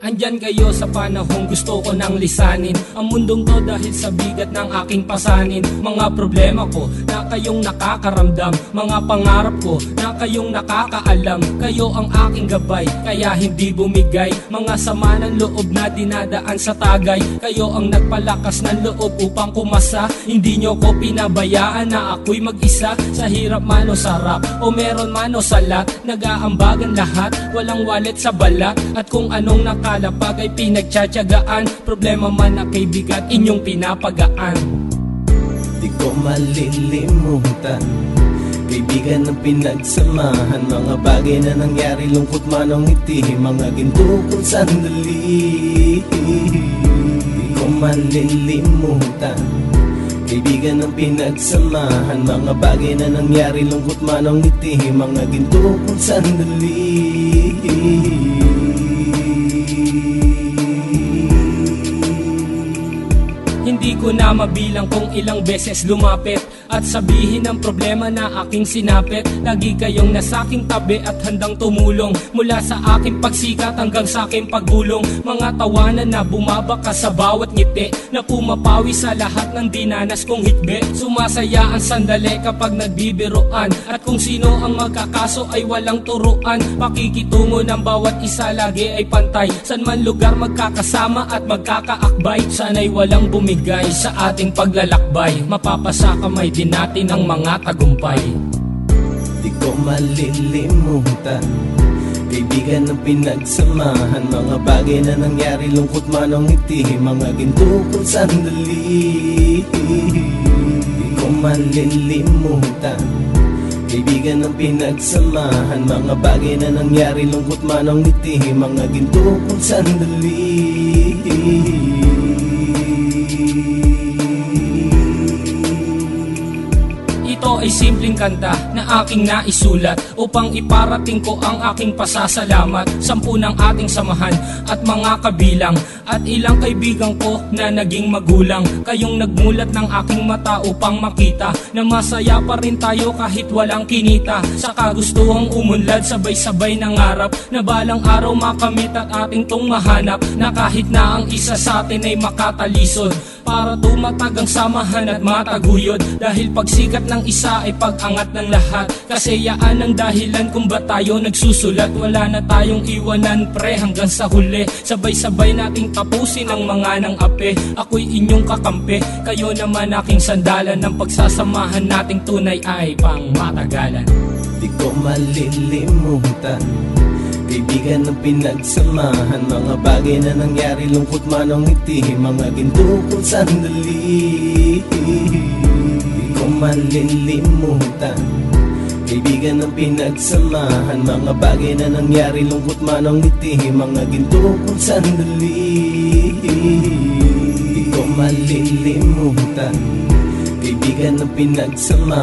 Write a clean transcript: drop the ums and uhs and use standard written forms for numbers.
Andyan kayo sa panahong gusto ko nang lisanin ang mundong to dahil sa bigat ng aking pasanin. Mga problema ko na kayong nakakaramdam, mga pangarap ko na kayong nakakaalam. Kayo ang aking gabay, kaya hindi bumigay. Mga sama ng loob na dinadaan sa tagay, kayo ang nagpalakas ng loob upang kumasa. Hindi nyo ko pinabayaan na ako'y mag-isa. Sa hirap man o sarap, o meron man o salat, nag-aambagan lahat, walang wallet sa balat. At kung anong nakalapag ay pinagtsatsagaan, problema man na kay bigat inyong pinapagaan. Di ko malilimutan, kaibigan ng pinagsamahan, mga bagay na nangyari, lungkot man o ngiti, mga ginto kong sandali. Di ko malilimutan, kaibigan ng pinagsamahan, mga bagay na nangyari, lungkot man o ngiti, mga ginto kong sandali. Hindi ko na mabilang kung ilang beses lumapit at sabihin ang problema na aking sinapit. Lagi kayong nasa aking tabi at handang tumulong, mula sa aking pagsikat hanggang sa aking paggulong. Mga tawanan na bumabaka sa bawat ngiti, na pumapawi sa lahat ng dinanas kong hitbe. Sumasaya ang sandali kapag nagbibiroan, at kung sino ang magkakaso ay walang turuan. Pakikitungo ng bawat isa lagi ay pantay, san man lugar magkakasama at magkakaakbay. Sana'y walang bumigay sa ating paglalakbay, mapapasa kamay din natin ang mga tagumpay. Di ko malilimutan, kaibigan ng pinagsamahan, mga bagay na nangyari, lungkot man o ngiti, mga ginto kong sandali. Di ko malilimutan, kaibigan ng pinagsamahan, mga bagay na nangyari, lungkot man o ngiti, mga ginto kong sandali. Ito ay simpleng kanta na aking naisulat upang iparating ko ang aking pasasalamat. 10 ng ating samahan at mga kabilang, at ilang kaibigan ko na naging magulang. Kayong nagmulat ng aking mata upang makita na masaya pa rin tayo kahit walang kinita. Sa kagustuhang umunlad, sabay-sabay nangarap na balang araw makamit at ating tong mahanap, na kahit na ang isa sa atin ay makatalisod, para tumatag ang samahan at mataguyod. Dahil pagsikat ng isa ay pag-angat ng lahat, kasayaan ang dahilan kung ba't tayo nagsusulat. Wala na tayong iwanan pre hanggang sa huli, sabay-sabay nating tapusin ang mga nang ape. Ako'y inyong kakampi, kayo naman aking sandalan, ng pagsasamahan nating tunay ay pang matagalan. Di ko malilimutan, kaibigan ng pinagsamahan, mga bagay na nangyari, lungkot man o ngiti, mga ginto kong sandali. Di ko malilimutan, kaibigan ng pinagsamahan, mga bagay na nangyari, lungkot man o ngiti, mga ginto kong sandali. Di ko malilimutan, kaibigan ng pinagsamahan.